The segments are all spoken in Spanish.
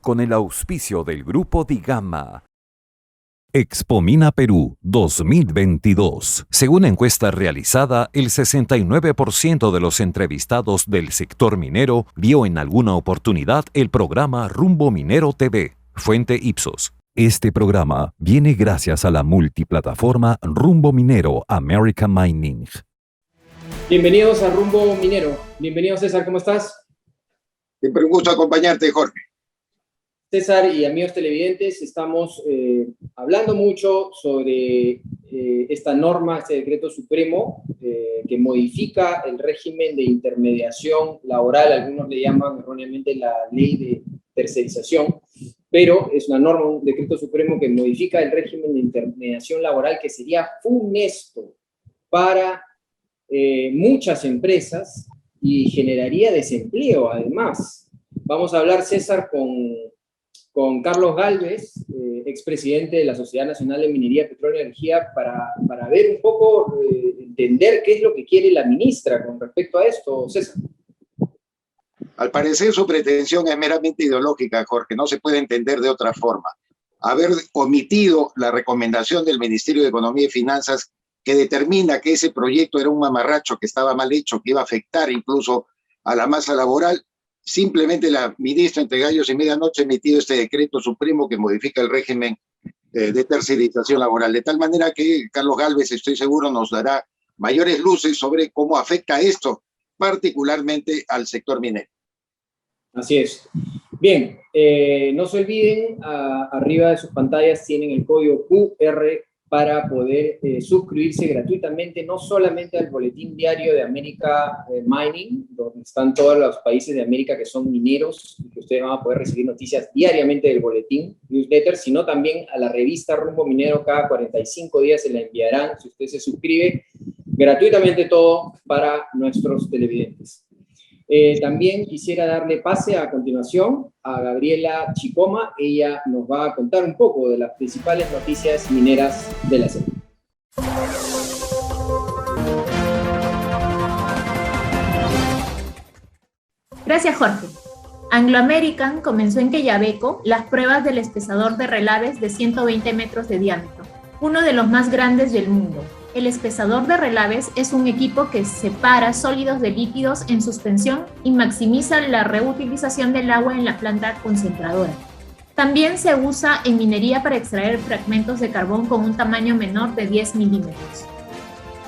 con el auspicio del Grupo Digama. Expomina Perú 2022. Según encuesta realizada, el 69% de los entrevistados del sector minero vio en alguna oportunidad el programa Rumbo Minero TV. Fuente Ipsos. Este programa viene gracias a la multiplataforma Rumbo Minero America Mining. Bienvenidos a Rumbo Minero. Bienvenido, César, ¿cómo estás? Siempre un gusto acompañarte, Jorge. César y amigos televidentes, estamos hablando mucho sobre esta norma, este decreto supremo que modifica el régimen de intermediación laboral. Algunos le llaman erróneamente la ley de tercerización, pero es una norma, un decreto supremo que modifica el régimen de intermediación laboral que sería funesto para muchas empresas y generaría desempleo además. Vamos a hablar, César, con Carlos Gálvez, expresidente de la Sociedad Nacional de Minería, Petróleo y Energía, para ver un poco, entender qué es lo que quiere la ministra con respecto a esto, César. Al parecer su pretensión es meramente ideológica, Jorge, no se puede entender de otra forma. Haber omitido la recomendación del Ministerio de Economía y Finanzas que determina que ese proyecto era un mamarracho, que estaba mal hecho, que iba a afectar incluso a la masa laboral. Simplemente la ministra, entre gallos y medianoche, ha emitido este decreto supremo que modifica el régimen de tercerización laboral. De tal manera que Carlos Gálvez, estoy seguro, nos dará mayores luces sobre cómo afecta esto, particularmente al sector minero. Así es. Bien, no se olviden, arriba de sus pantallas tienen el código QR para poder suscribirse gratuitamente, no solamente al boletín diario de America Mining, donde están todos los países de América que son mineros, y que ustedes van a poder recibir noticias diariamente del boletín newsletter, sino también a la revista Rumbo Minero. Cada 45 días se la enviarán, si usted se suscribe, gratuitamente, todo para nuestros televidentes. También quisiera darle pase a continuación a Gabriela Chicoma. Ella nos va a contar un poco de las principales noticias mineras de la semana. Gracias, Jorge. Anglo American comenzó en Quellaveco las pruebas del espesador de relaves de 120 metros de diámetro, uno de los más grandes del mundo. El espesador de relaves es un equipo que separa sólidos de líquidos en suspensión y maximiza la reutilización del agua en la planta concentradora. También se usa en minería para extraer fragmentos de carbón con un tamaño menor de 10 milímetros.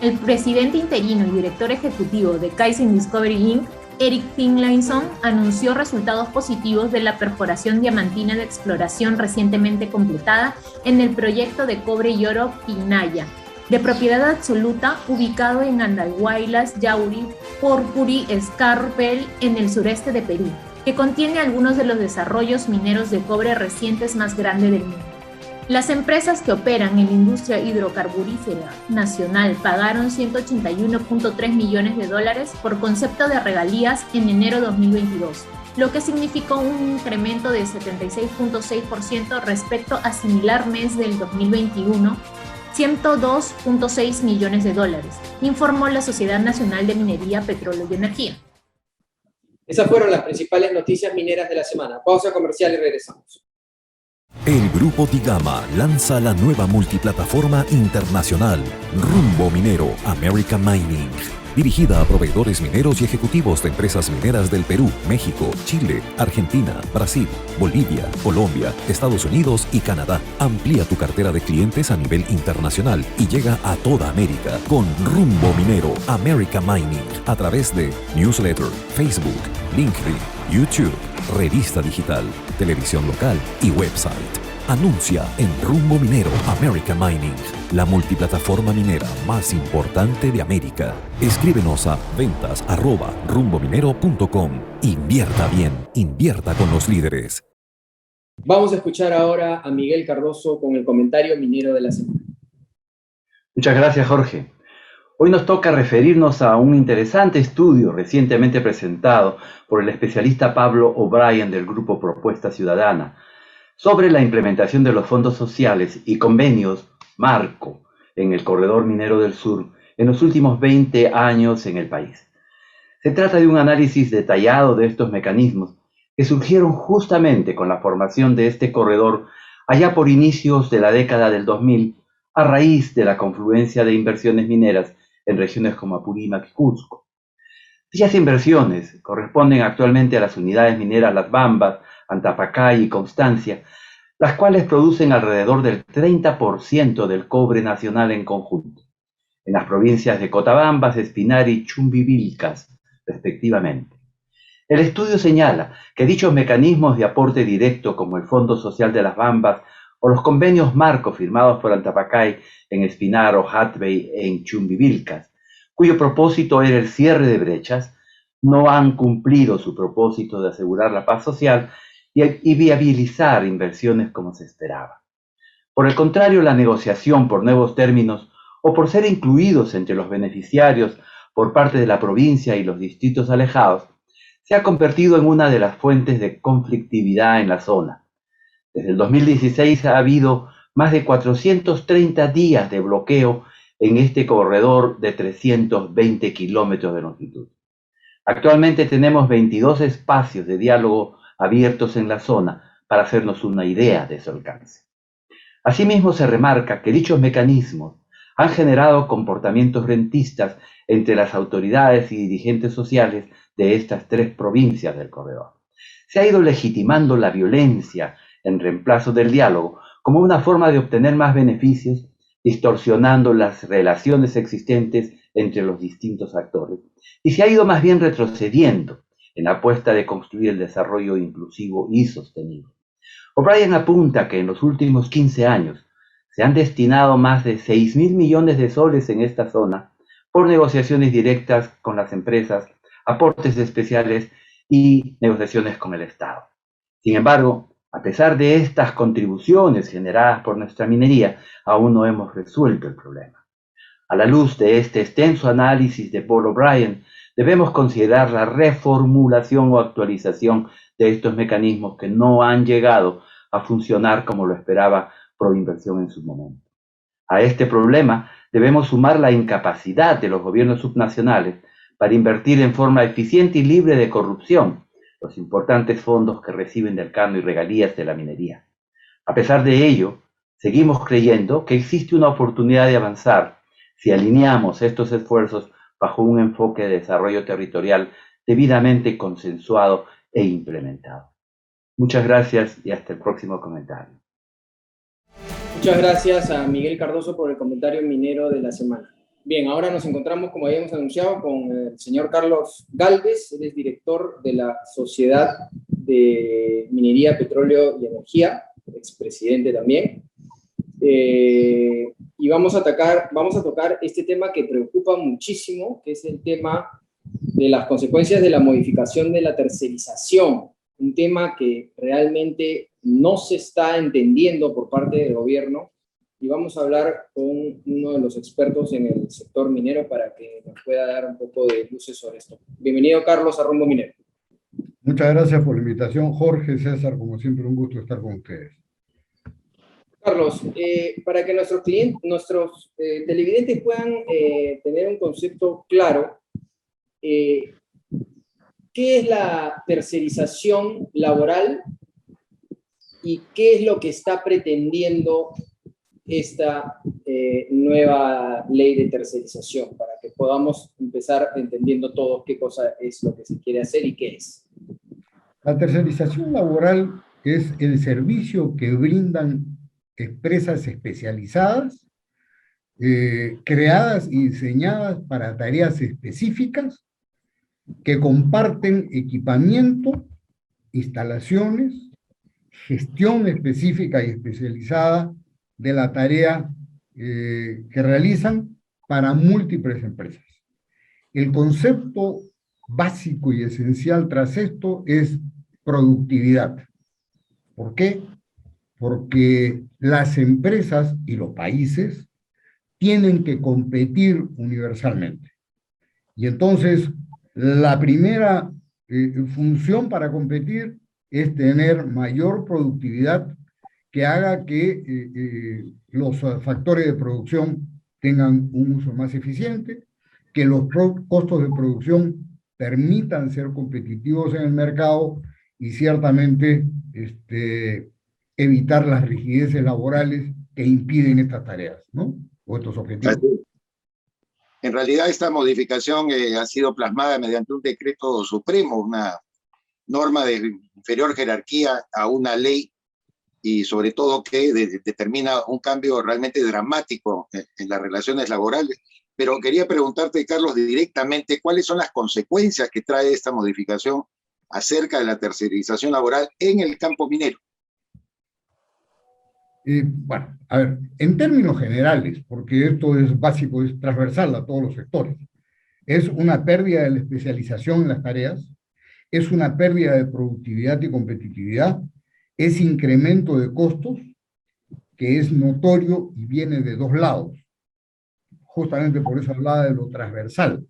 El presidente interino y director ejecutivo de Kaizen Discovery Inc., Eric Finlayson, anunció resultados positivos de la perforación diamantina de exploración recientemente completada en el proyecto de cobre y oro Pinaya, de propiedad absoluta, ubicado en Andahuaylas, Yauri, Porpuri, Escarpel, en el sureste de Perú, que contiene algunos de los desarrollos mineros de cobre recientes más grandes del mundo. Las empresas que operan en la industria hidrocarburífera nacional pagaron $181.3 millones por concepto de regalías en enero 2022, lo que significó un incremento de 76.6% respecto a similar mes del 2021, $102.6 millones, informó la Sociedad Nacional de Minería, Petróleo y Energía. Esas fueron las principales noticias mineras de la semana. Pausa comercial y regresamos. El Grupo Digama lanza la nueva multiplataforma internacional Rumbo Minero America Mining, dirigida a proveedores mineros y ejecutivos de empresas mineras del Perú, México, Chile, Argentina, Brasil, Bolivia, Colombia, Estados Unidos y Canadá. Amplía tu cartera de clientes a nivel internacional y llega a toda América con Rumbo Minero America Mining a través de newsletter, Facebook, LinkedIn, YouTube, revista digital, televisión local y website. Anuncia en Rumbo Minero America Mining, la multiplataforma minera más importante de América. Escríbenos a ventas@rumbominero.com. Invierta bien, invierta con los líderes. Vamos a escuchar ahora a Miguel Cardoso con el comentario minero de la semana. Muchas gracias, Jorge. Hoy nos toca referirnos a un interesante estudio recientemente presentado por el especialista Pablo O'Brien del Grupo Propuesta Ciudadana sobre la implementación de los fondos sociales y convenios marco en el corredor minero del sur en los últimos 20 años en el país. Se trata de un análisis detallado de estos mecanismos que surgieron justamente con la formación de este corredor allá por inicios de la década del 2000, a raíz de la confluencia de inversiones mineras en regiones como Apurímac y Cusco. Dichas inversiones corresponden actualmente a las unidades mineras Las Bambas, Antapacay y Constancia, las cuales producen alrededor del 30% del cobre nacional en conjunto, en las provincias de Cotabambas, Espinar y Chumbivilcas, respectivamente. El estudio señala que dichos mecanismos de aporte directo, como el Fondo Social de las Bambas o los convenios marco firmados por Antapacay en Espinar o Hatbey en Chumbivilcas, cuyo propósito era el cierre de brechas, no han cumplido su propósito de asegurar la paz social y viabilizar inversiones como se esperaba. Por el contrario, la negociación por nuevos términos o por ser incluidos entre los beneficiarios por parte de la provincia y los distritos alejados, se ha convertido en una de las fuentes de conflictividad en la zona. Desde el 2016 ha habido más de 430 días de bloqueo en este corredor de 320 kilómetros de longitud. Actualmente tenemos 22 espacios de diálogo abiertos en la zona para hacernos una idea de su alcance. Asimismo, se remarca que dichos mecanismos han generado comportamientos rentistas entre las autoridades y dirigentes sociales de estas tres provincias del corredor. Se ha ido legitimando la violencia en reemplazo del diálogo como una forma de obtener más beneficios, distorsionando las relaciones existentes entre los distintos actores, y se ha ido más bien retrocediendo en la apuesta de construir el desarrollo inclusivo y sostenible. O'Brien apunta que en los últimos 15 años se han destinado más de 6.000 millones de soles en esta zona por negociaciones directas con las empresas, aportes especiales y negociaciones con el Estado. Sin embargo, a pesar de estas contribuciones generadas por nuestra minería, aún no hemos resuelto el problema. A la luz de este extenso análisis de Paul O'Brien, debemos considerar la reformulación o actualización de estos mecanismos que no han llegado a funcionar como lo esperaba Proinversión en su momento. A este problema debemos sumar la incapacidad de los gobiernos subnacionales para invertir en forma eficiente y libre de corrupción los importantes fondos que reciben del canon y regalías de la minería. A pesar de ello, seguimos creyendo que existe una oportunidad de avanzar si alineamos estos esfuerzos bajo un enfoque de desarrollo territorial debidamente consensuado e implementado. Muchas gracias y hasta el próximo comentario. Muchas gracias a Miguel Cardoso por el comentario minero de la semana. Bien, ahora nos encontramos, como habíamos anunciado, con el señor Carlos Gálvez. Él es director de la Sociedad de Minería, Petróleo y Energía, expresidente también. Y vamos a tocar este tema que preocupa muchísimo, que es el tema de las consecuencias de la modificación de la tercerización, un tema que realmente no se está entendiendo por parte del gobierno, y vamos a hablar con uno de los expertos en el sector minero para que nos pueda dar un poco de luces sobre esto. Bienvenido, Carlos, a Rumbo Minero. Muchas gracias por la invitación, Jorge, César, como siempre un gusto estar con ustedes. Carlos, para que nuestros televidentes puedan tener un concepto claro, ¿qué es la tercerización laboral y qué es lo que está pretendiendo esta nueva ley de tercerización, para que podamos empezar entendiendo todos qué cosa es lo que se quiere hacer y qué es? La tercerización laboral es el servicio que brindan empresas especializadas, creadas y diseñadas para tareas específicas, que comparten equipamiento, instalaciones, gestión específica y especializada de la tarea que realizan para múltiples empresas. El concepto básico y esencial tras esto es productividad. ¿Por qué? Porque las empresas y los países tienen que competir universalmente. Y entonces, la primera función para competir es tener mayor productividad que haga que los factores de producción tengan un uso más eficiente, que los costos de producción permitan ser competitivos en el mercado y ciertamente evitar las rigideces laborales que impiden estas tareas, ¿no? O estos objetivos. En realidad esta modificación ha sido plasmada mediante un decreto supremo, una norma de inferior jerarquía a una ley, y sobre todo que determina un cambio realmente dramático en las relaciones laborales. Pero quería preguntarte, Carlos, directamente, ¿cuáles son las consecuencias que trae esta modificación acerca de la tercerización laboral en el campo minero? Bueno, a ver, en términos generales, porque esto es básico, es transversal a todos los sectores, es una pérdida de la especialización en las tareas, es una pérdida de productividad y competitividad, es incremento de costos, que es notorio y viene de dos lados. Justamente por eso hablaba de lo transversal,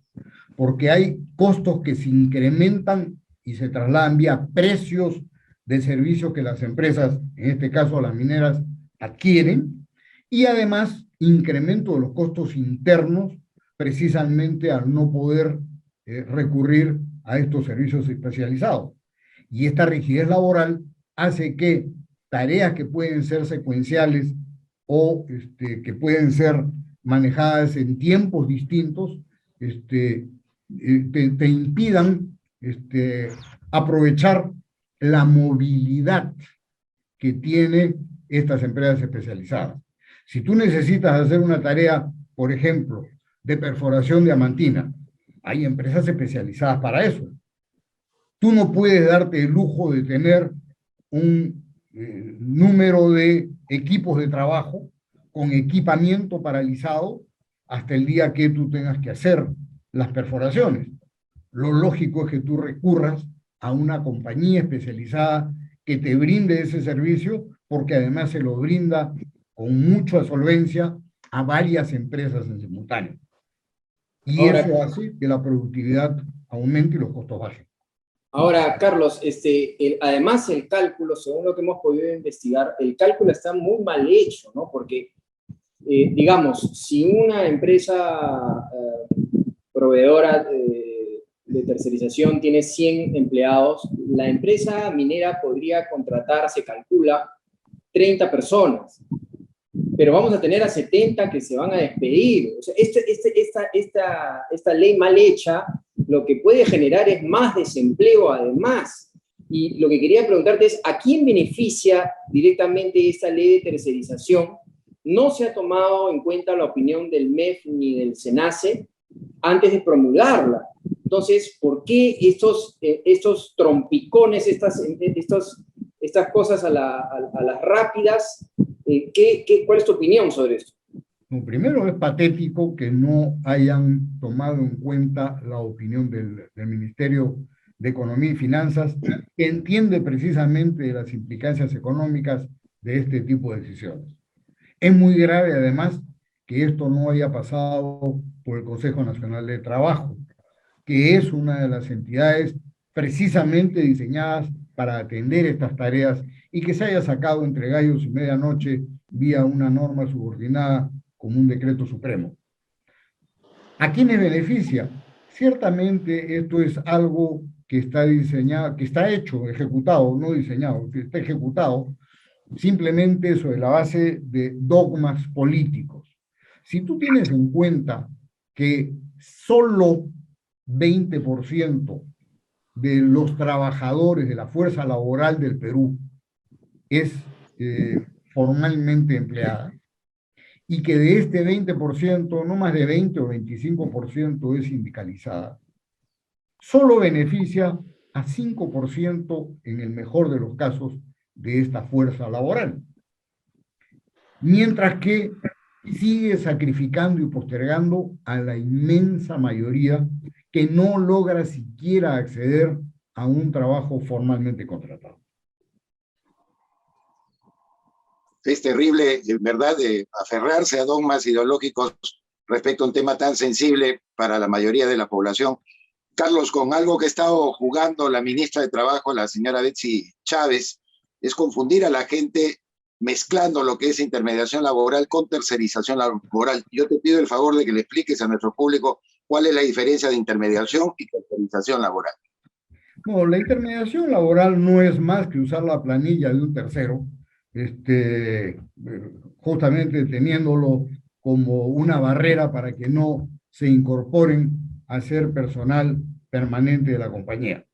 porque hay costos que se incrementan y se trasladan vía precios de servicios que las empresas, en este caso las mineras, adquieren, y además incremento de los costos internos, precisamente al no poder recurrir a estos servicios especializados. Y esta rigidez laboral hace que tareas que pueden ser secuenciales o que pueden ser manejadas en tiempos distintos, te impidan aprovechar la movilidad que tienen estas empresas especializadas. Si tú necesitas hacer una tarea, por ejemplo, de perforación diamantina, hay empresas especializadas para eso. Tú no puedes darte el lujo de tener un número de equipos de trabajo con equipamiento paralizado hasta el día que tú tengas que hacer las perforaciones. Lo lógico es que tú recurras a una compañía especializada que te brinde ese servicio, porque además se lo brinda con mucha solvencia a varias empresas en simultáneo. Y ahora, eso hace que la productividad aumente y los costos bajen. Ahora, Carlos, además el cálculo, según lo que hemos podido investigar, el cálculo está muy mal hecho, ¿no? Porque, digamos, si una empresa proveedora de tercerización tiene 100 empleados, la empresa minera podría contratar, se calcula, 30 personas, pero vamos a tener a 70 que se van a despedir. O sea, esta ley mal hecha lo que puede generar es más desempleo además. Y lo que quería preguntarte es, ¿a quién beneficia directamente esta ley de tercerización? No se ha tomado en cuenta la opinión del MEF ni del SENACE antes de promulgarla. Entonces, ¿por qué estos trompicones, estas cosas a las rápidas? ¿Cuál es tu opinión sobre esto? Primero, es patético que no hayan tomado en cuenta la opinión del Ministerio de Economía y Finanzas, que entiende precisamente las implicancias económicas de este tipo de decisiones. Es muy grave, además, que esto no haya pasado por el Consejo Nacional de Trabajo, que es una de las entidades precisamente diseñadas para atender estas tareas, y que se haya sacado entre gallos y medianoche vía una norma subordinada como un decreto supremo. ¿A quiénes beneficia? Ciertamente esto es algo que está diseñado, que está hecho, ejecutado, no diseñado, que está ejecutado simplemente sobre la base de dogmas políticos. Si tú tienes en cuenta que solo 20% de los trabajadores de la fuerza laboral del Perú es formalmente empleada, y que de este 20%, no más de 20 o 25% es sindicalizada, solo beneficia a 5% en el mejor de los casos de esta fuerza laboral. Mientras que sigue sacrificando y postergando a la inmensa mayoría que no logra siquiera acceder a un trabajo formalmente contratado. Es terrible, en verdad, aferrarse a dogmas ideológicos respecto a un tema tan sensible para la mayoría de la población. Carlos, con algo que ha estado jugando la ministra de Trabajo, la señora Betsy Chávez, es confundir a la gente mezclando lo que es intermediación laboral con tercerización laboral. Yo te pido el favor de que le expliques a nuestro público cuál es la diferencia de intermediación y tercerización laboral. No, la intermediación laboral no es más que usar la planilla de un tercero, justamente teniéndolo como una barrera para que no se incorporen a ser personal permanente de la compañía.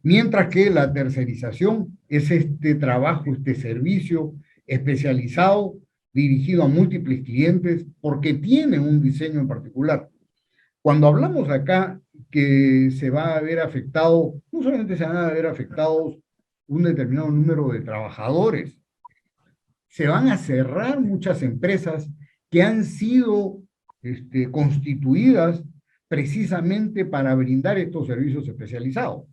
Mientras que la tercerización es este trabajo, este servicio especializado, dirigido a múltiples clientes, porque tiene un diseño en particular. Cuando hablamos acá que se va a ver afectado, no solamente se van a ver afectados un determinado número de trabajadores, se van a cerrar muchas empresas que han sido constituidas precisamente para brindar estos servicios especializados.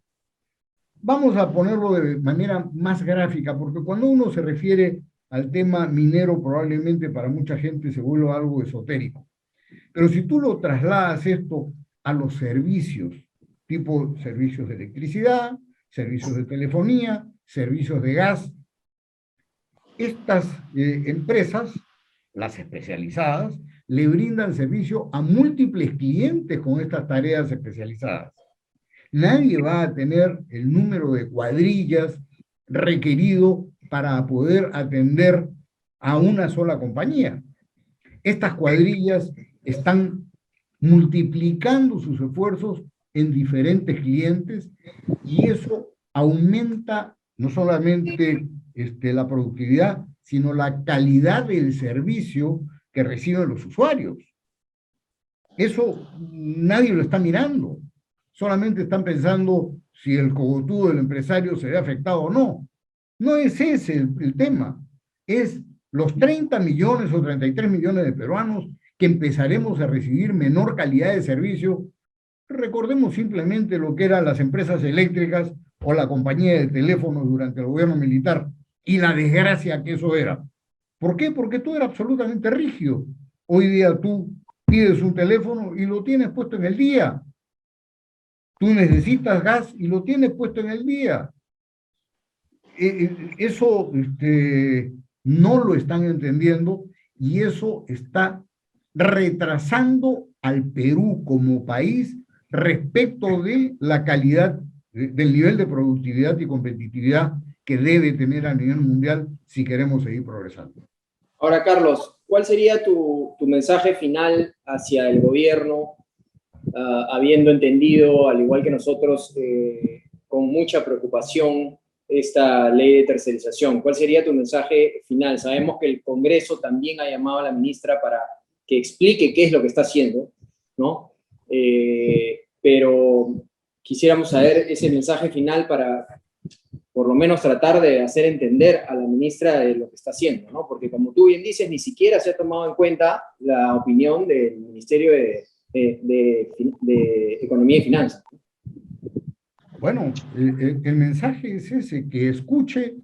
Vamos a ponerlo de manera más gráfica, porque cuando uno se refiere al tema minero, probablemente para mucha gente se vuelva algo esotérico. Pero si tú lo trasladas esto a los servicios, tipo servicios de electricidad, servicios de telefonía, servicios de gas, estas empresas, las especializadas, le brindan servicio a múltiples clientes con estas tareas especializadas. Nadie va a tener el número de cuadrillas requerido para poder atender a una sola compañía. Estas cuadrillas están multiplicando sus esfuerzos en diferentes clientes y eso aumenta no solamente la productividad, sino la calidad del servicio que reciben los usuarios. Eso nadie lo está mirando. Solamente están pensando si el cogotudo del empresario se ve afectado o no. No es ese el tema. Es los 30 millones o 33 millones de peruanos que empezaremos a recibir menor calidad de servicio. Recordemos simplemente lo que eran las empresas eléctricas o la compañía de teléfonos durante el gobierno militar y la desgracia que eso era. ¿Por qué? Porque todo era absolutamente rígido. Hoy día tú pides un teléfono y lo tienes puesto en el día. Tú necesitas gas y lo tienes puesto en el día. Eso no lo están entendiendo y eso está retrasando al Perú como país respecto de la calidad, del nivel de productividad y competitividad que debe tener a nivel mundial si queremos seguir progresando. Ahora, Carlos, ¿cuál sería tu mensaje final hacia el gobierno, habiendo entendido, al igual que nosotros, con mucha preocupación, esta ley de tercerización? ¿Cuál sería tu mensaje final? Sabemos que el Congreso también ha llamado a la ministra para que explique qué es lo que está haciendo, ¿no? Pero quisiéramos saber ese mensaje final para, por lo menos, tratar de hacer entender a la ministra de lo que está haciendo, ¿no? Porque, como tú bien dices, ni siquiera se ha tomado en cuenta la opinión del Ministerio de Economía y Finanzas. Bueno, el mensaje es ese, que escuche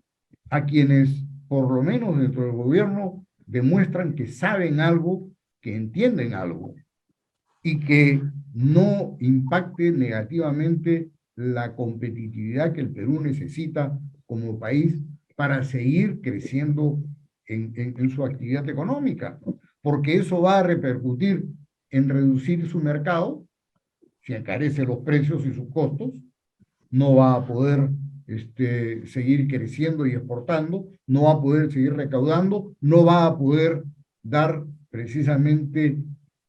a quienes, por lo menos dentro del gobierno, demuestran que saben algo, que entienden algo, y que no impacte negativamente la competitividad que el Perú necesita como país para seguir creciendo en su actividad económica, porque eso va a repercutir en reducir su mercado, si encarece los precios y sus costos, no va a poder seguir creciendo y exportando, no va a poder seguir recaudando, no va a poder dar precisamente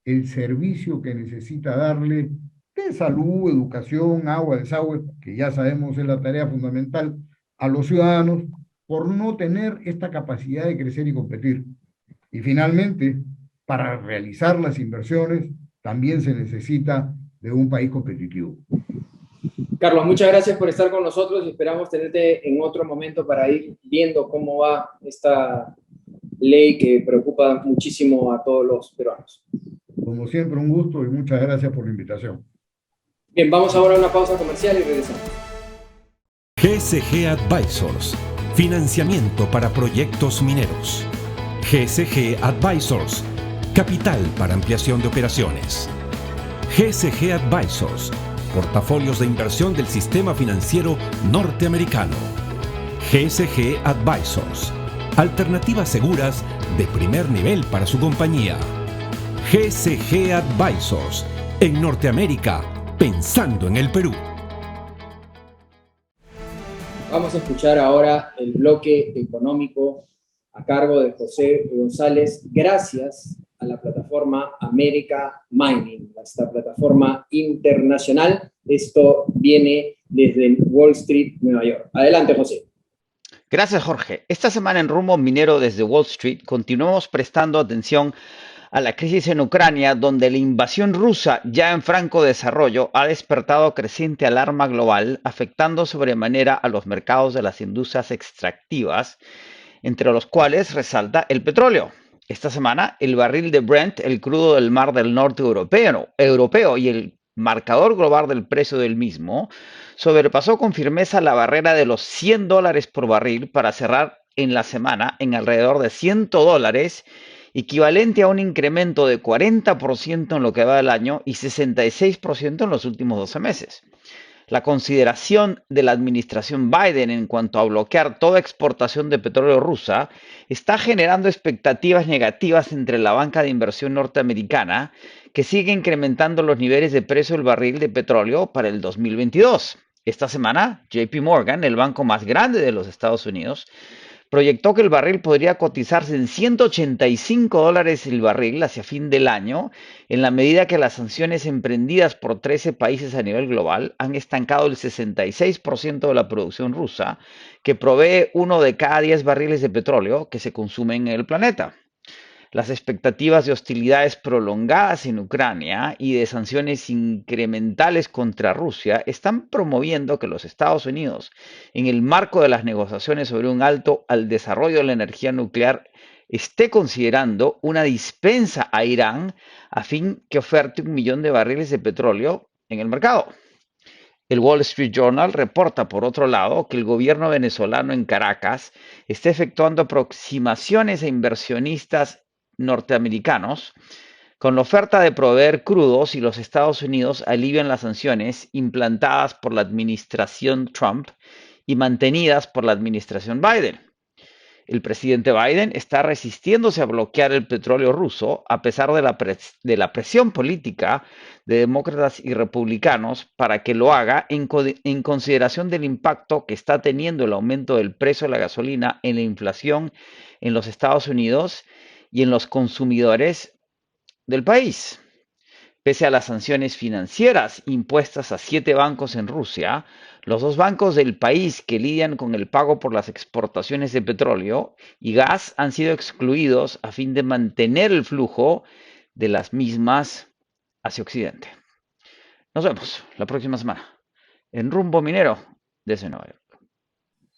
el servicio que necesita darle de salud, educación, agua, desagüe, que ya sabemos es la tarea fundamental a los ciudadanos, por no tener esta capacidad de crecer y competir. Y finalmente, para realizar las inversiones, también se necesita de un país competitivo. Carlos, muchas gracias por estar con nosotros y esperamos tenerte en otro momento para ir viendo cómo va esta ley que preocupa muchísimo a todos los peruanos. Como siempre, un gusto y muchas gracias por la invitación. Bien, vamos ahora a una pausa comercial y regresamos. GSG Advisors, financiamiento para proyectos mineros. GSG Advisors, capital para ampliación de operaciones. GSG Advisors, portafolios de inversión del sistema financiero norteamericano. GSG Advisors, alternativas seguras de primer nivel para su compañía. GSG Advisors, en Norteamérica, pensando en el Perú. Vamos a escuchar ahora el bloque económico a cargo de José González, gracias a la plataforma America Mining, esta plataforma internacional. Esto viene desde Wall Street, Nueva York. Adelante, José. Gracias, Jorge. Esta semana en Rumbo Minero desde Wall Street continuamos prestando atención a la crisis en Ucrania, donde la invasión rusa ya en franco desarrollo ha despertado creciente alarma global, afectando sobremanera a los mercados de las industrias extractivas, entre los cuales resalta el petróleo. Esta semana, el barril de Brent, el crudo del Mar del Norte europeo y el marcador global del precio del mismo, sobrepasó con firmeza la barrera de los $100 por barril para cerrar en la semana en alrededor de $100, equivalente a un incremento de 40% en lo que va del año y 66% en los últimos 12 meses. La consideración de la administración Biden en cuanto a bloquear toda exportación de petróleo rusa está generando expectativas negativas entre la banca de inversión norteamericana, que sigue incrementando los niveles de precio del barril de petróleo para el 2022. Esta semana, JP Morgan, el banco más grande de los Estados Unidos, proyectó que el barril podría cotizarse en $185 el barril hacia fin del año, en la medida que las sanciones emprendidas por 13 países a nivel global han estancado el 66% de la producción rusa, que provee 1 de cada 10 barriles de petróleo que se consumen en el planeta. Las expectativas de hostilidades prolongadas en Ucrania y de sanciones incrementales contra Rusia están promoviendo que los Estados Unidos, en el marco de las negociaciones sobre un alto al desarrollo de la energía nuclear, esté considerando una dispensa a Irán a fin que oferte 1 millón de barriles de petróleo en el mercado. El Wall Street Journal reporta, por otro lado, que el gobierno venezolano en Caracas está efectuando aproximaciones a inversionistas norteamericanos con la oferta de proveer crudos si los Estados Unidos alivian las sanciones implantadas por la administración Trump y mantenidas por la administración Biden. El presidente Biden está resistiéndose a bloquear el petróleo ruso a pesar de la presión política de demócratas y republicanos para que lo haga en consideración del impacto que está teniendo el aumento del precio de la gasolina en la inflación en los Estados Unidos y en los consumidores del país. Pese a las sanciones financieras impuestas a 7 bancos en Rusia, los 2 bancos del país que lidian con el pago por las exportaciones de petróleo y gas han sido excluidos a fin de mantener el flujo de las mismas hacia Occidente. Nos vemos la próxima semana en Rumbo Minero desde Nueva York.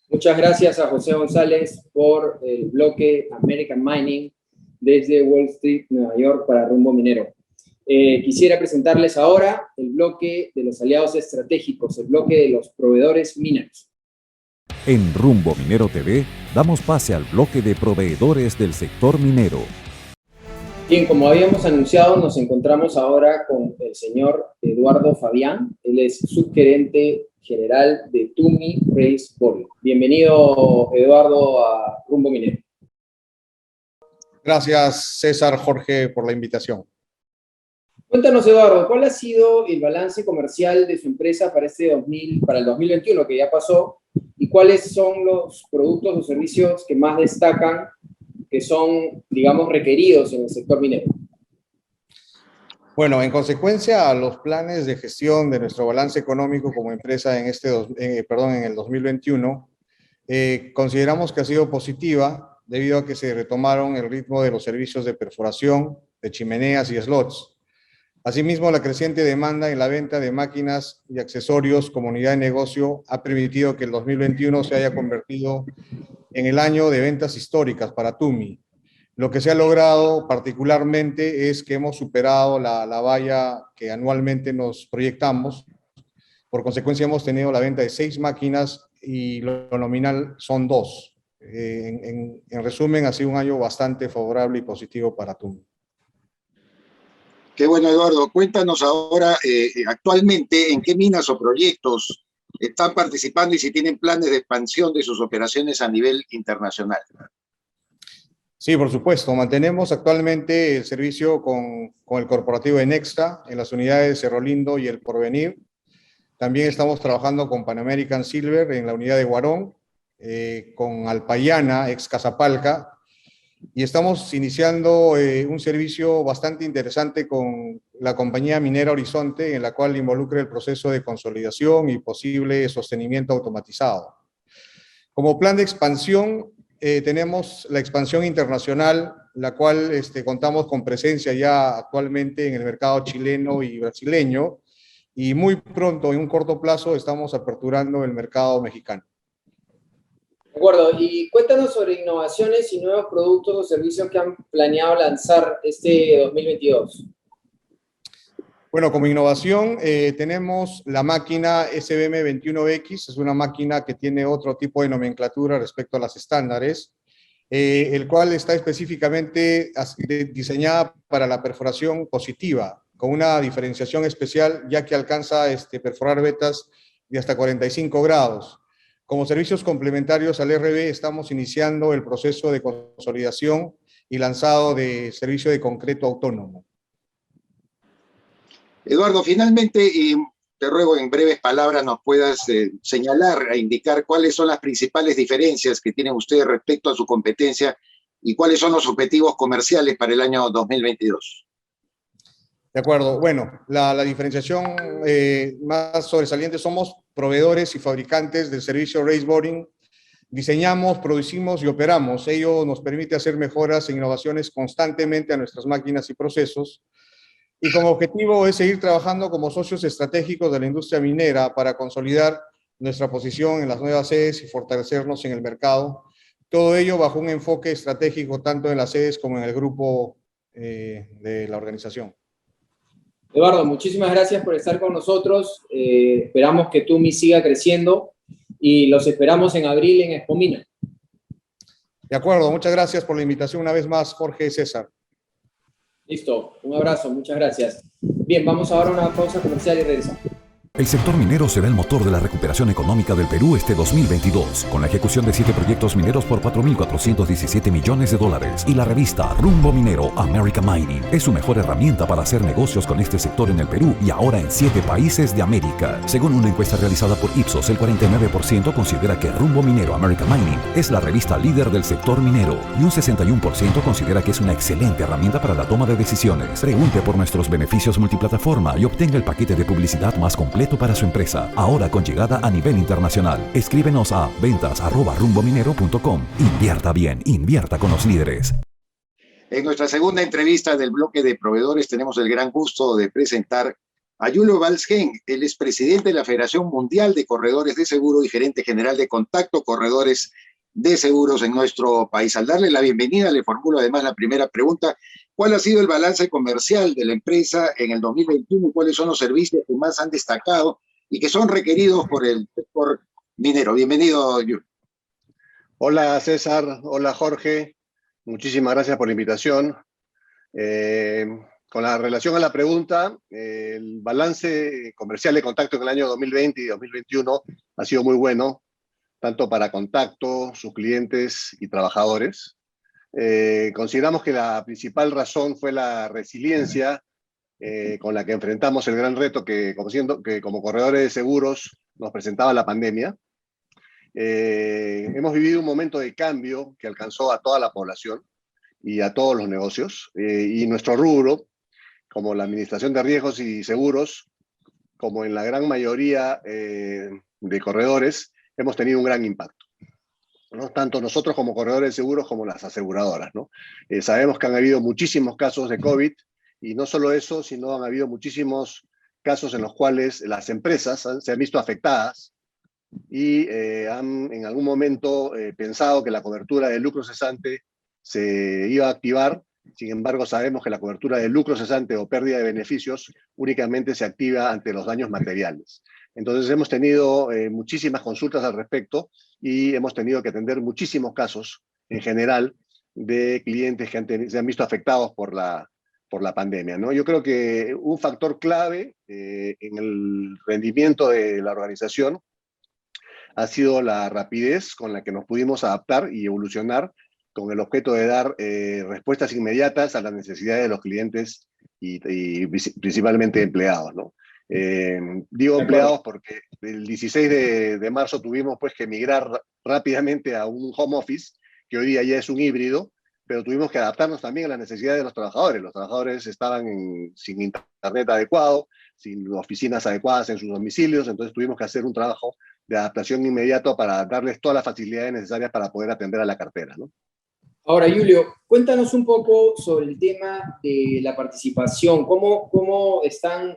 Muchas gracias a José González por el bloque American Mining desde Wall Street, Nueva York, para Rumbo Minero. Quisiera presentarles ahora el bloque de los aliados estratégicos, el bloque de los proveedores mineros. En Rumbo Minero TV damos pase al bloque de proveedores del sector minero. Bien, como habíamos anunciado, nos encontramos ahora con el señor Eduardo Fabián. Él es subgerente general de Tumi Race Board. Bienvenido, Eduardo, a Rumbo Minero. Gracias, César, Jorge, por la invitación. Cuéntanos, Eduardo, ¿cuál ha sido el balance comercial de su empresa para el 2021 que ya pasó? ¿Y cuáles son los productos o servicios que más destacan, que son, digamos, requeridos en el sector minero? Bueno, en consecuencia a los planes de gestión de nuestro balance económico como empresa en el 2021, consideramos que ha sido positiva debido a que se retomaron el ritmo de los servicios de perforación, de chimeneas y slots. Asimismo, la creciente demanda en la venta de máquinas y accesorios como unidad de negocio ha permitido que el 2021 se haya convertido en el año de ventas históricas para Tumi. Lo que se ha logrado particularmente es que hemos superado la valla que anualmente nos proyectamos. Por consecuencia, hemos tenido la venta de 6 máquinas y lo nominal son 2. En resumen, ha sido un año bastante favorable y positivo para Tumi. Qué bueno, Eduardo. Cuéntanos ahora, actualmente, en qué minas o proyectos están participando y si tienen planes de expansión de sus operaciones a nivel internacional. Sí, por supuesto. Mantenemos actualmente el servicio con el corporativo de Nexta en las unidades Cerro Lindo y El Porvenir. También estamos trabajando con Pan American Silver en la unidad de Huarón, con Alpayana, ex Casapalca, y estamos iniciando un servicio bastante interesante con la compañía minera Horizonte, en la cual involucra el proceso de consolidación y posible sostenimiento automatizado. Como plan de expansión, tenemos la expansión internacional, la cual contamos con presencia ya actualmente en el mercado chileno y brasileño, y muy pronto, en un corto plazo, estamos aperturando el mercado mexicano. De acuerdo, y cuéntanos sobre innovaciones y nuevos productos o servicios que han planeado lanzar este 2022. Bueno, como innovación tenemos la máquina SBM21X, es una máquina que tiene otro tipo de nomenclatura respecto a las estándares, el cual está específicamente diseñada para la perforación positiva, con una diferenciación especial, ya que alcanza perforar vetas de hasta 45 grados. Como servicios complementarios al RB, estamos iniciando el proceso de consolidación y lanzado de servicio de concreto autónomo. Eduardo, finalmente, te ruego en breves palabras nos puedas señalar e indicar cuáles son las principales diferencias que tienen ustedes respecto a su competencia y cuáles son los objetivos comerciales para el año 2022. De acuerdo. Bueno, la diferenciación más sobresaliente, somos proveedores y fabricantes del servicio Raise Boring. Diseñamos, producimos y operamos. Ello nos permite hacer mejoras e innovaciones constantemente a nuestras máquinas y procesos. Y como objetivo es seguir trabajando como socios estratégicos de la industria minera para consolidar nuestra posición en las nuevas sedes y fortalecernos en el mercado. Todo ello bajo un enfoque estratégico tanto en las sedes como en el grupo de la organización. Eduardo, muchísimas gracias por estar con nosotros. Esperamos que TUMI siga creciendo y los esperamos en abril en Expomina. De acuerdo, muchas gracias por la invitación una vez más, Jorge y César. Listo, un abrazo, muchas gracias. Bien, vamos ahora a una pausa comercial y regresamos. El sector minero será el motor de la recuperación económica del Perú este 2022, con la ejecución de 7 proyectos mineros por $4.417 millones y la revista Rumbo Minero America Mining es su mejor herramienta para hacer negocios con este sector en el Perú y ahora en 7 países de América. Según una encuesta realizada por Ipsos, el 49% considera que Rumbo Minero America Mining es la revista líder del sector minero y un 61% considera que es una excelente herramienta para la toma de decisiones. Pregunte por nuestros beneficios multiplataforma y obtenga el paquete de publicidad más completo para su empresa, ahora con llegada a nivel internacional. Escríbenos a ventas@rumbominero.com. Invierta bien, invierta con los líderes. En nuestra segunda entrevista del bloque de proveedores tenemos el gran gusto de presentar a Julio Valsgen. Él es presidente de la Federación Mundial de Corredores de Seguro y gerente general de Contacto Corredores de Seguros en nuestro país. Al darle la bienvenida, le formulo además la primera pregunta. ¿Cuál ha sido el balance comercial de la empresa en el 2021? ¿Cuáles son los servicios que más han destacado y que son requeridos por el sector minero? Bienvenido, Julio. Hola, César. Hola, Jorge. Muchísimas gracias por la invitación. Con la relación a la pregunta, el balance comercial de Contacto en el año 2020 y 2021 ha sido muy bueno, tanto para Contacto, sus clientes y trabajadores. Consideramos que la principal razón fue la resiliencia con la que enfrentamos el gran reto que como corredores de seguros nos presentaba la pandemia. Hemos vivido un momento de cambio que alcanzó a toda la población y a todos los negocios, y nuestro rubro, como la administración de riesgos y seguros, como en la gran mayoría de corredores, hemos tenido un gran impacto, ¿no? Tanto nosotros como corredores de seguros como las aseguradoras, ¿no? Sabemos que han habido muchísimos casos de COVID, y no solo eso, sino han habido muchísimos casos en los cuales las empresas se han visto afectadas y han en algún momento pensado que la cobertura de lucro cesante se iba a activar. Sin embargo, sabemos que la cobertura de lucro cesante o pérdida de beneficios únicamente se activa ante los daños materiales. Entonces hemos tenido muchísimas consultas al respecto y hemos tenido que atender muchísimos casos en general de clientes que se han visto afectados por la pandemia, ¿no? Yo creo que un factor clave en el rendimiento de la organización ha sido la rapidez con la que nos pudimos adaptar y evolucionar con el objeto de dar respuestas inmediatas a las necesidades de los clientes y principalmente empleados, ¿no? Digo empleados porque el 16 de marzo tuvimos pues que migrar rápidamente a un home office, que hoy día ya es un híbrido, pero tuvimos que adaptarnos también a las necesidades de los trabajadores. Los trabajadores estaban sin internet adecuado, sin oficinas adecuadas en sus domicilios, entonces tuvimos que hacer un trabajo de adaptación inmediato para darles todas las facilidades necesarias para poder atender a la cartera, ¿no? Ahora, Julio, cuéntanos un poco sobre el tema de la participación. ¿Cómo están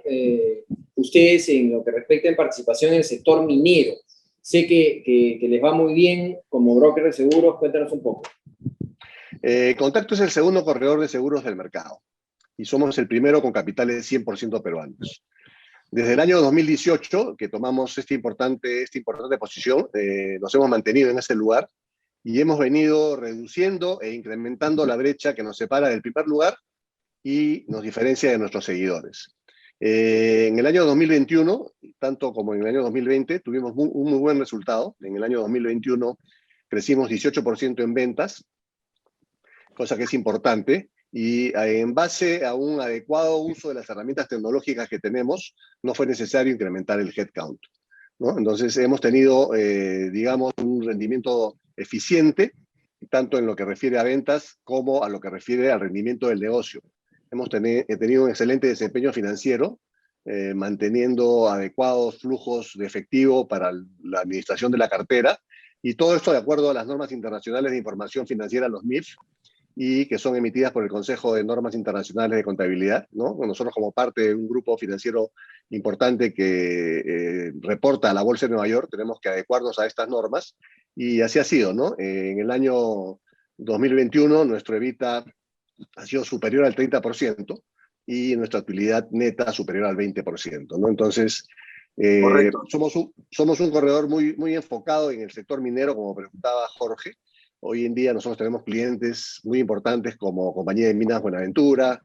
ustedes en lo que respecta a participación en el sector minero? Sé que les va muy bien como broker de seguros. Cuéntanos un poco. Contacto es el segundo corredor de seguros del mercado y somos el primero con capitales 100% peruanos. Desde el año 2018, que tomamos esta importante posición, nos hemos mantenido en ese lugar y hemos venido reduciendo e incrementando la brecha que nos separa del primer lugar y nos diferencia de nuestros seguidores. En el año 2021, tanto como en el año 2020, tuvimos un muy buen resultado. En el año 2021 crecimos 18% en ventas, cosa que es importante, y en base a un adecuado uso de las herramientas tecnológicas que tenemos, no fue necesario incrementar el headcount, ¿no? Entonces hemos tenido, digamos, un rendimiento eficiente, tanto en lo que refiere a ventas como a lo que refiere al rendimiento del negocio. Hemos tenido un excelente desempeño financiero, manteniendo adecuados flujos de efectivo para la administración de la cartera, y todo esto de acuerdo a las normas internacionales de información financiera, los MIF, y que son emitidas por el Consejo de Normas Internacionales de Contabilidad, ¿no? Nosotros, como parte de un grupo financiero importante que reporta a la Bolsa de Nueva York, tenemos que adecuarnos a estas normas, y así ha sido, ¿no? En el año 2021 nuestro EBITDA ha sido superior al 30% y nuestra utilidad neta superior al 20%, ¿no? Entonces, somos un corredor muy enfocado en el sector minero, como preguntaba Jorge. Hoy en día nosotros tenemos clientes muy importantes como Compañía de Minas Buenaventura,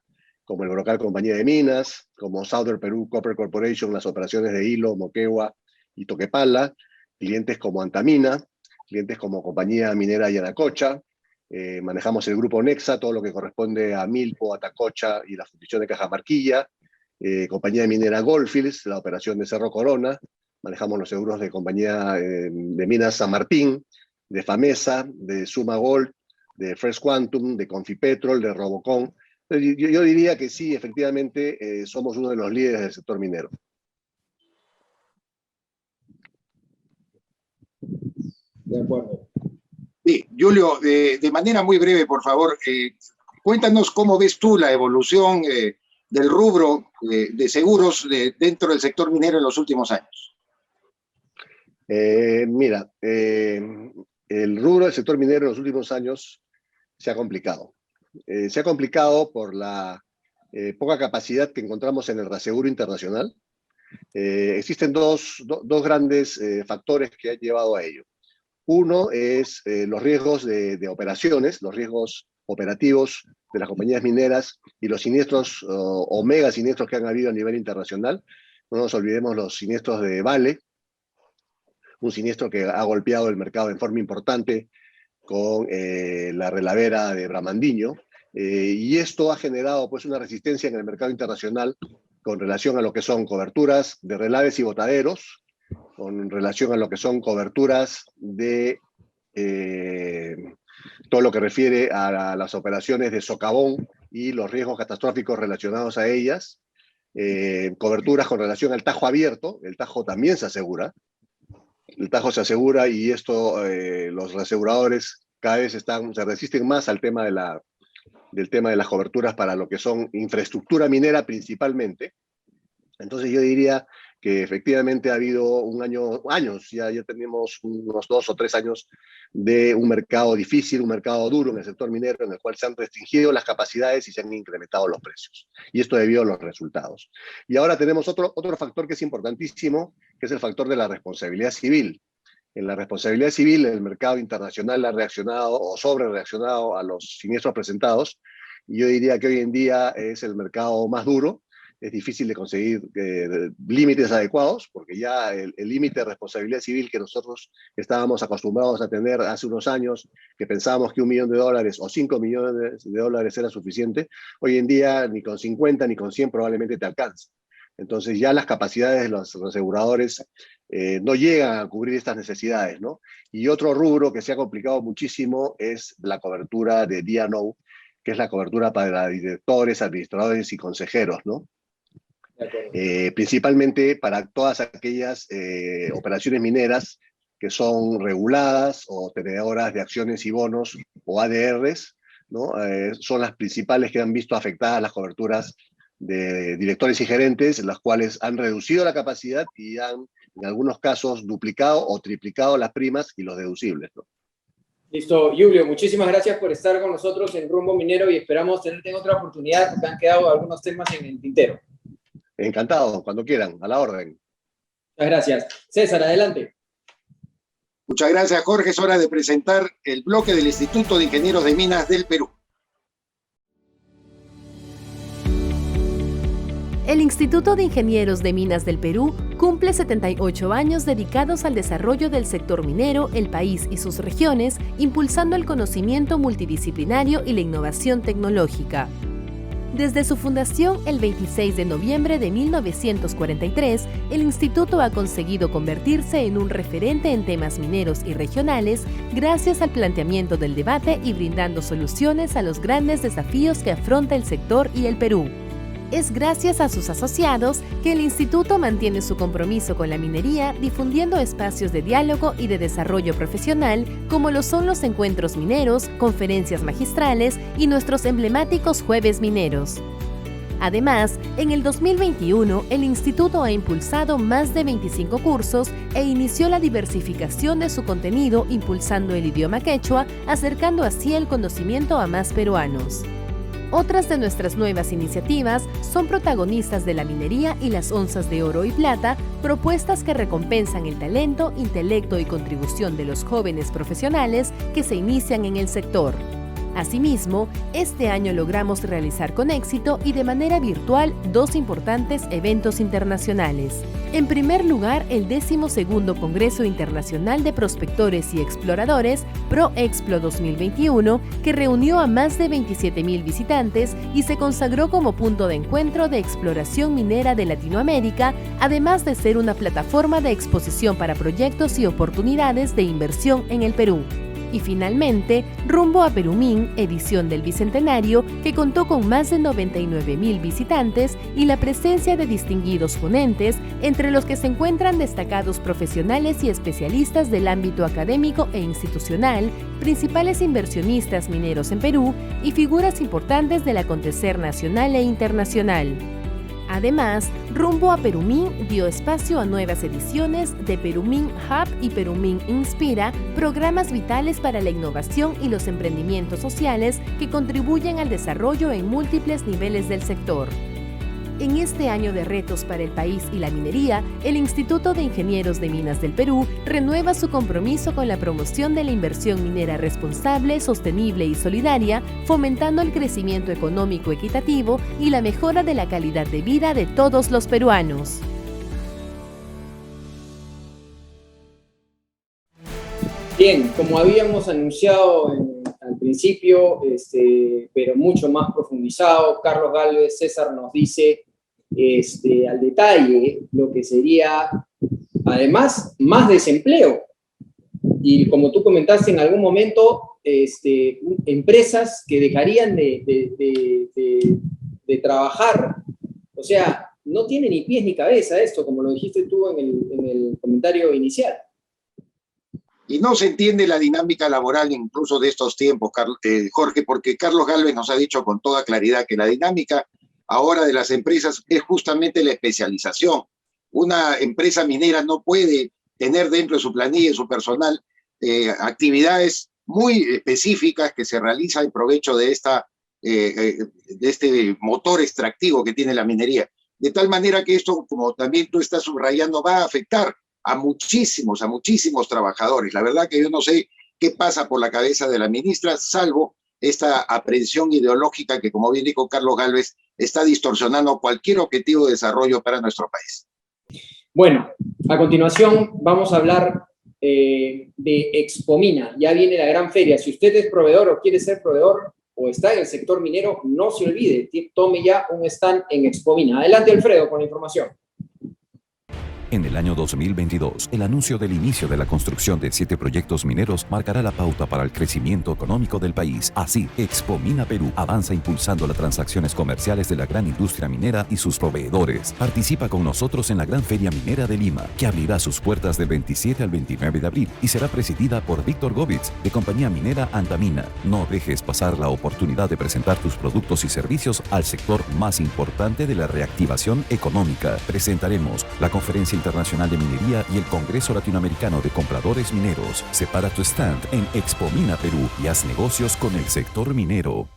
como el Brocal Compañía de Minas, como Southern Peru Copper Corporation, las operaciones de Hilo, Moquegua y Toquepala, clientes como Antamina, clientes como Compañía Minera Yanacocha, manejamos el grupo Nexa, todo lo que corresponde a Milpo, Atacocha y la fundición de Cajamarquilla, Compañía Minera Goldfields, la operación de Cerro Corona, manejamos los seguros de Compañía de Minas San Martín, de Famesa, de Suma Gold, de Fresh Quantum, de Confipetrol, de Robocon. Yo diría que sí, efectivamente, somos uno de los líderes del sector minero. De acuerdo. Sí, Julio, de manera muy breve, por favor, cuéntanos cómo ves tú la evolución del rubro de seguros dentro del sector minero en los últimos años. Mira, el rubro del sector minero en los últimos años se ha complicado. Se ha complicado por la poca capacidad que encontramos en el reaseguro internacional. Existen dos grandes factores que han llevado a ello. Uno es los riesgos de operaciones, los riesgos operativos de las compañías mineras y los siniestros o mega siniestros que han habido a nivel internacional. No nos olvidemos los siniestros de Vale, un siniestro que ha golpeado el mercado en forma importante con la relavera de Bramandiño, y esto ha generado pues una resistencia en el mercado internacional con relación a lo que son coberturas de relaves y botaderos, con relación a lo que son coberturas de todo lo que refiere a las operaciones de socavón y los riesgos catastróficos relacionados a ellas, coberturas con relación al tajo abierto. El tajo también se asegura. El tajo se asegura, y esto los reaseguradores cada vez se resisten más al tema del tema de las coberturas para lo que son infraestructura minera principalmente. Entonces yo diría que efectivamente ha habido años, ya tenemos unos 2 o 3 años de un mercado difícil, un mercado duro en el sector minero, en el cual se han restringido las capacidades y se han incrementado los precios. Y esto debido a los resultados. Y ahora tenemos otro factor que es importantísimo, que es el factor de la responsabilidad civil. En la responsabilidad civil, el mercado internacional ha reaccionado o sobre reaccionado a los siniestros presentados, y yo diría que hoy en día es el mercado más duro. Es difícil de conseguir límites adecuados, porque ya el límite de responsabilidad civil que nosotros estábamos acostumbrados a tener hace unos años, que pensábamos que $1 millón o 5 millones de dólares era suficiente, hoy en día ni con 50 ni con 100 probablemente te alcance. Entonces ya las capacidades de los aseguradores no llegan a cubrir estas necesidades, ¿no? Y otro rubro que se ha complicado muchísimo es la cobertura de D&O, que es la cobertura para directores, administradores y consejeros, ¿no? Principalmente para todas aquellas operaciones mineras que son reguladas o tenedoras de acciones y bonos o ADRs, ¿no? Son las principales que han visto afectadas las coberturas de directores y gerentes, las cuales han reducido la capacidad y han, en algunos casos, duplicado o triplicado las primas y los deducibles, ¿no? Listo, Julio, muchísimas gracias por estar con nosotros en Rumbo Minero y esperamos tenerte en otra oportunidad porque han quedado algunos temas en el tintero. Encantado, cuando quieran, a la orden. Muchas gracias. César, adelante. Muchas gracias, Jorge. Es hora de presentar el bloque del Instituto de Ingenieros de Minas del Perú. El Instituto de Ingenieros de Minas del Perú cumple 78 años dedicados al desarrollo del sector minero, el país y sus regiones, impulsando el conocimiento multidisciplinario y la innovación tecnológica. Desde su fundación el 26 de noviembre de 1943, el instituto ha conseguido convertirse en un referente en temas mineros y regionales gracias al planteamiento del debate y brindando soluciones a los grandes desafíos que afronta el sector y el Perú. Es gracias a sus asociados que el instituto mantiene su compromiso con la minería, difundiendo espacios de diálogo y de desarrollo profesional, como lo son los encuentros mineros, conferencias magistrales y nuestros emblemáticos jueves mineros. Además, en el 2021, el instituto ha impulsado más de 25 cursos e inició la diversificación de su contenido impulsando el idioma quechua, acercando así el conocimiento a más peruanos. Otras de nuestras nuevas iniciativas son protagonistas de la minería y las onzas de oro y plata, propuestas que recompensan el talento, intelecto y contribución de los jóvenes profesionales que se inician en el sector. Asimismo, este año logramos realizar con éxito y de manera virtual 2 importantes eventos internacionales. En primer lugar, el 12º Congreso Internacional de Prospectores y Exploradores, ProExplo 2021, que reunió a más de 27.000 visitantes y se consagró como punto de encuentro de exploración minera de Latinoamérica, además de ser una plataforma de exposición para proyectos y oportunidades de inversión en el Perú. Y finalmente, Rumbo a Perumín, edición del Bicentenario, que contó con más de 99.000 visitantes y la presencia de distinguidos ponentes, entre los que se encuentran destacados profesionales y especialistas del ámbito académico e institucional, principales inversionistas mineros en Perú y figuras importantes del acontecer nacional e internacional. Además, Rumbo a Perumín dio espacio a nuevas ediciones de Perumín Hub y Perumín Inspira, programas vitales para la innovación y los emprendimientos sociales que contribuyen al desarrollo en múltiples niveles del sector. En este año de retos para el país y la minería, el Instituto de Ingenieros de Minas del Perú renueva su compromiso con la promoción de la inversión minera responsable, sostenible y solidaria, fomentando el crecimiento económico equitativo y la mejora de la calidad de vida de todos los peruanos. Bien, como habíamos anunciado al principio, pero mucho más profundizado, Carlos Gálvez, César nos dice al detalle lo que sería, además, más desempleo. Y como tú comentaste en algún momento, empresas que dejarían de trabajar. O sea, no tiene ni pies ni cabeza esto, como lo dijiste tú en el comentario inicial. Y no se entiende la dinámica laboral incluso de estos tiempos, Jorge, porque Carlos Gálvez nos ha dicho con toda claridad que la dinámica ahora de las empresas es justamente la especialización. Una empresa minera no puede tener dentro de su planilla y su personal actividades muy específicas que se realizan en provecho de este motor extractivo que tiene la minería. De tal manera que esto, como también tú estás subrayando, va a afectar a muchísimos trabajadores. La verdad que yo no sé qué pasa por la cabeza de la ministra, salvo esta aprehensión ideológica que, como bien dijo Carlos Gálvez, está distorsionando cualquier objetivo de desarrollo para nuestro país. Bueno, a continuación vamos a hablar de Expomina. Ya viene la gran feria. Si usted es proveedor o quiere ser proveedor o está en el sector minero, no se olvide, tome ya un stand en Expomina. Adelante, Alfredo, con la información. En el año 2022, el anuncio del inicio de la construcción de 7 proyectos mineros marcará la pauta para el crecimiento económico del país. Así, Expomina Perú avanza impulsando las transacciones comerciales de la gran industria minera y sus proveedores. Participa con nosotros en la Gran Feria Minera de Lima, que abrirá sus puertas del 27 al 29 de abril y será presidida por Víctor Gómez, de compañía minera Antamina. No dejes pasar la oportunidad de presentar tus productos y servicios al sector más importante de la reactivación económica. Presentaremos la Conferencia Internacional de Minería y el Congreso Latinoamericano de Compradores Mineros. Separa tu stand en Expomina Perú y haz negocios con el sector minero.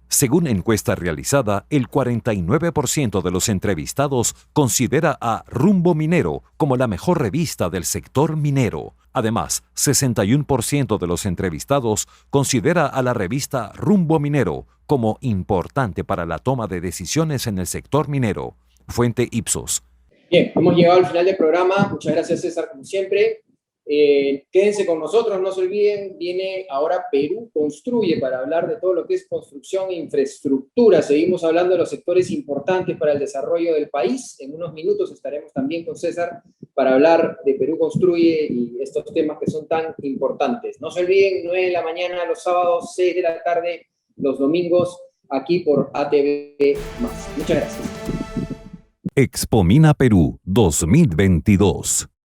Según encuesta realizada, el 49% de los entrevistados considera a Rumbo Minero como la mejor revista del sector minero. Además, 61% de los entrevistados considera a la revista Rumbo Minero como importante para la toma de decisiones en el sector minero. Fuente Ipsos. Bien, hemos llegado al final del programa. Muchas gracias, César, como siempre. Quédense con nosotros, no se olviden, viene ahora Perú Construye para hablar de todo lo que es construcción e infraestructura. Seguimos hablando de los sectores importantes para el desarrollo del país. En unos minutos estaremos también con César para hablar de Perú Construye y estos temas que son tan importantes. No se olviden, 9 de la mañana los sábados, 6 de la tarde los domingos, aquí por ATV+. Muchas gracias. Expomina Perú 2022.